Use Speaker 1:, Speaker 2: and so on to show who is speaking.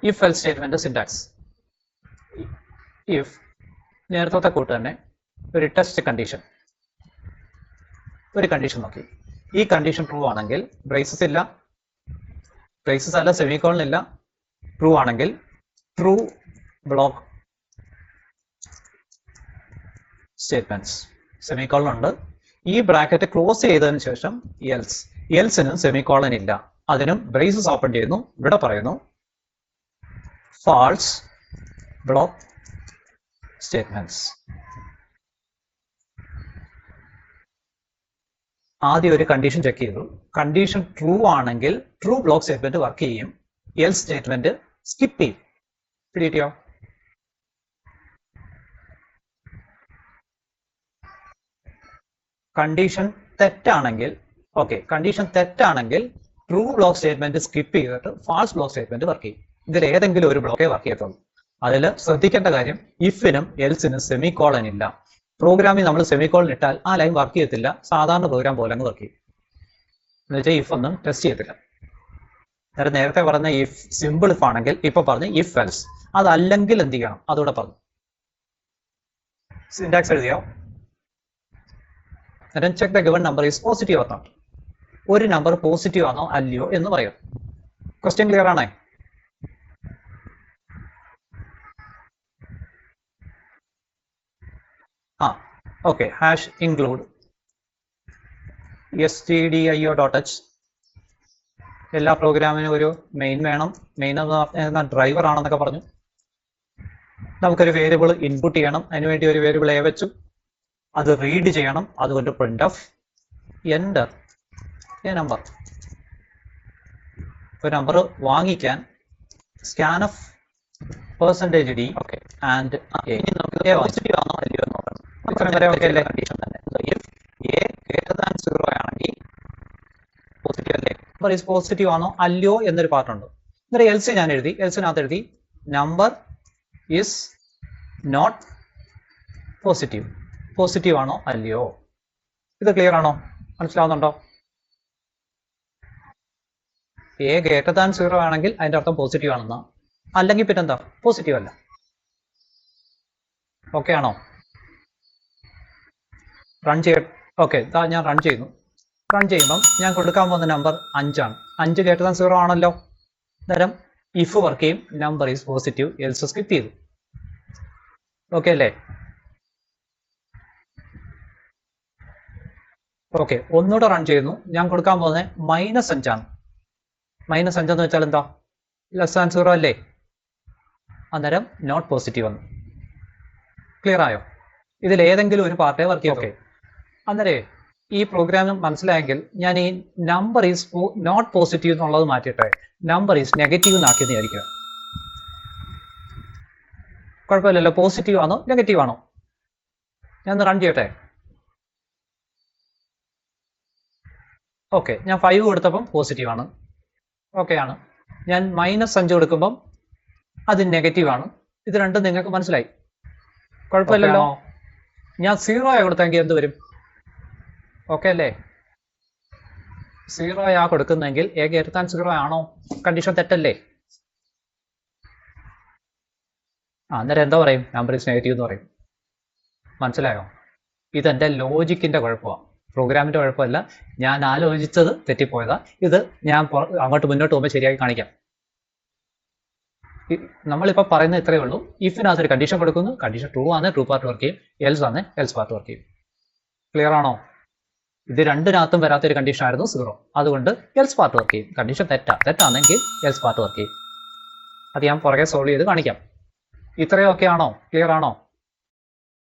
Speaker 1: If else statement syntax. If നേരത്തെ കൂട്ട് തന്നെ ഒരു ടെസ്റ്റ് കണ്ടീഷൻ, ഒരു കണ്ടീഷൻ നോക്കി. ഈ കണ്ടീഷൻ ട്രൂ ആണെങ്കിൽ ബ്രേസസ് ഇല്ല, ബ്രേസസ് അല്ല, സെമിക്കോളൻ ഇല്ല. ട്രൂ ആണെങ്കിൽ ട്രൂ ബ്ലോക്ക് സ്റ്റേറ്റ്മെന്റ്സ്, സെമിക്കോളൻ ഉണ്ട്. ഈ ബ്രാക്കറ്റ് ക്ലോസ് ചെയ്തതിന് ശേഷം എൽസ്, എൽസിനും സെമിക്കോളൻ ഇല്ല, അതിനും ബ്രേസസ് ഓപ്പൺ ചെയ്യുന്നു. ഇവിടെ പറയുന്നു ഫാൾസ് ബ്ലോക്ക് സ്റ്റേറ്റ്മെന്റ്സ്. ആദ്യം ഒരു കണ്ടീഷൻ ചെക്ക് ചെയ്തു. കണ്ടീഷൻ ട്രൂ ആണെങ്കിൽ ട്രൂ ബ്ലോക്ക് സ്റ്റേറ്റ്മെന്റ് വർക്ക് ചെയ്യും, എൽസ് സ്റ്റേറ്റ്മെന്റ് സ്കിപ്പ് ചെയ്യും. പിടിയോ? കണ്ടീഷൻ തെറ്റാണെങ്കിൽ, കണ്ടീഷൻ തെറ്റാണെങ്കിൽ ട്രൂ ബ്ലോക്ക് സ്റ്റേറ്റ്മെന്റ് സ്കിപ്പ് ചെയ്തിട്ട് ഫാൾസ് ബ്ലോക്ക് സ്റ്റേറ്റ്മെന്റ് വർക്ക് ചെയ്യും. ഇതിൽ ഏതെങ്കിലും ഒരു ബ്ലോക്കേ വർക്ക് ചെയ്യത്തുള്ളൂ. അതിൽ ശ്രദ്ധിക്കേണ്ട കാര്യം, ഇഫിനും എൽസിനും സെമിക്കോളൻ ഇല്ല. പ്രോഗ്രാമിൽ നമ്മൾ സെമിക്കോളൻ ഇട്ടാൽ ആ ലൈൻ വർക്ക് ചെയ്യത്തില്ല, സാധാരണ പ്രോഗ്രാം പോലെ അങ്ങ് വർക്ക് ചെയ്യും. എന്ന് വെച്ചാൽ ഇഫ് ഒന്നും ടെസ്റ്റ് ചെയ്യത്തില്ല. നേരത്തെ പറഞ്ഞ ഇഫ് സിമ്പിൾ ഇഫ് ആണെങ്കിൽ ഇപ്പൊ പറഞ്ഞ് ഇഫ് എൽസ്. അതല്ലെങ്കിൽ എന്ത് ചെയ്യണം അതുകൂടെ പറഞ്ഞു. സിന്റാക്സ് എഴുതിയോ? Check the given number is positive or not. ഒരു നമ്പർ പോസിറ്റീവ് ആണോ അല്ലയോ എന്ന് പറയും. ക്വസ്റ്റ്യൻ ക്ലിയർ ആണേ? Hash include stdio.h. എല്ലാ പ്രോഗ്രാമിനും ഒരു മെയിൻ വേണം. മെയിൻ എന്ന് പറഞ്ഞാൽ ഡ്രൈവർ ആണെന്നൊക്കെ പറഞ്ഞു. നമുക്കൊരു വേരിയബിൾ ഇൻപുട്ട് ചെയ്യണം, അതിനുവേണ്ടി ഒരു വേരിയബിൾ എ വെച്ചു. അത് റീഡ് ചെയ്യണം, അതുകൊണ്ട് print of enter A number. ഒരു നമ്പർ വാങ്ങിക്കാൻ scan of %d and positive ആണോ അല്ലയോ എന്ന് നോക്കണം. ഇത്രയും വരെ ഓക്കെ അല്ലേ? കണ്ടീഷൻ തന്നെ. എ ഗ്രേറ്റർ ദാൻ 0 ആണെങ്കിൽ പോസിറ്റീവ് അല്ലേ? നമ്പർ ഈസ് പോസിറ്റീവ് ആണോ അല്ലയോ എന്നൊരു പാർട്ടുണ്ട്. എന്നിട്ട് എൽസ് ഞാൻ എഴുതി. എൽസിനകത്ത് എഴുതി number is not positive. Positive ആണോ അല്ലയോ? ഇത് ക്ലിയർ ആണോ? മനസ്സിലാവുന്നുണ്ടോ? എ ഗ്രേറ്റർ ദാൻ 0 ആണെങ്കിൽ അതിന്റെ അർത്ഥം പോസിറ്റീവ് ആണെന്നാ, അല്ലെങ്കിൽ പിന്നെന്താ പോസിറ്റീവ് അല്ല. ഓക്കെ ആണോ? റൺ ചെയ്യ. ഞാൻ റൺ ചെയ്യുന്നു. റൺ ചെയ്യുമ്പം ഞാൻ കൊടുക്കാൻ പോകുന്ന നമ്പർ 5 ആണ്. 5 ഗ്രേറ്റർ ദാൻ 0 ആണല്ലോ. അന്നേരം ഇഫ് വർക്ക് ചെയ്യും, number is positive, else skip ചെയ്തു. ഓക്കെ അല്ലേ? ഒന്നുകൂടെ റൺ ചെയ്യുന്നു. ഞാൻ കൊടുക്കാൻ പോകുന്നത് -5 ആണ്. -5 എന്ന് വെച്ചാൽ എന്താ? ലെസ് ദാൻ 0 അല്ലേ? അന്നേരം നോട്ട് പോസിറ്റീവ് ആണ്. ക്ലിയർ ആയോ? ഇതിൽ ഏതെങ്കിലും ഒരു പാർട്ടേ വർക്ക് ചെയ്യും. അന്നേരം ഈ പ്രോഗ്രാം മനസ്സിലായെങ്കിൽ ഞാൻ ഈ നമ്പർ ഈസ് നോട്ട് പോസിറ്റീവ് എന്നുള്ളത് മാറ്റിയിട്ടെ നമ്പർ ഈസ് നെഗറ്റീവ് എന്നാക്കിയെന്ന് വിചാരിക്കുക. കുഴപ്പമില്ലല്ലോ. പോസിറ്റീവ് ആണോ നെഗറ്റീവ് ആണോ? ഞാൻ റൺ ചെയ്യട്ടെ. ഞാൻ 5 കൊടുത്തപ്പം പോസിറ്റീവ് ആണ്. ആണ്. ഞാൻ -5 കൊടുക്കുമ്പം അത് നെഗറ്റീവ് ആണ്. ഇത് രണ്ടും നിങ്ങൾക്ക് മനസ്സിലായി? കുഴപ്പമില്ലല്ലോ. ഞാൻ 0 കൊടുത്തെങ്കിൽ എന്ത് വരും? അല്ലേ? 0 കൊടുക്കുന്നെങ്കിൽ എ ഗ്രേറ്റർ ദാൻ 0 ആണോ? കണ്ടീഷൻ തെറ്റല്ലേ? അന്നേരം എന്താ പറയും? നമ്പർ ഈസ് നെഗറ്റീവ് എന്ന് പറയും. മനസ്സിലായോ? ഇതെന്റെ ലോജിക്കിന്റെ കുഴപ്പമാണ്, പ്രോഗ്രാമിന്റെ കുഴപ്പമല്ല. ഞാൻ ആലോചിച്ചത് തെറ്റിപ്പോയതാ. ഇത് ഞാൻ അങ്ങോട്ട് മുന്നോട്ട് പോകുമ്പോൾ ശരിയാക്കി കാണിക്കാം. നമ്മളിപ്പോൾ പറയുന്നത് ഇത്രയേ ഉള്ളൂ. ഇഫിനകത്ത് ഒരു കണ്ടീഷൻ കൊടുക്കുന്നു. കണ്ടീഷൻ ട്രൂ ആണ്, ട്രൂ പാർട്ട് വർക്ക് ചെയ്യും. എൽസ് ആണ്, എൽസ് പാർട്ട് വർക്ക് ചെയ്യും. ക്ലിയർ ആണോ? ഇത് രണ്ടിനകത്തും വരാത്തൊരു കണ്ടീഷൻ ആയിരുന്നു 0. അതുകൊണ്ട് എൽസ് പാർട്ട് വർക്ക് ചെയ്യും. കണ്ടീഷൻ തെറ്റാണെങ്കിൽ എൽസ് പാർട്ട് വർക്ക് ചെയ്യും. അത് ഞാൻ പുറകെ സോൾവ് ചെയ്ത് കാണിക്കാം. ഇത്രയൊക്കെ ആണോ? ക്ലിയർ ആണോ?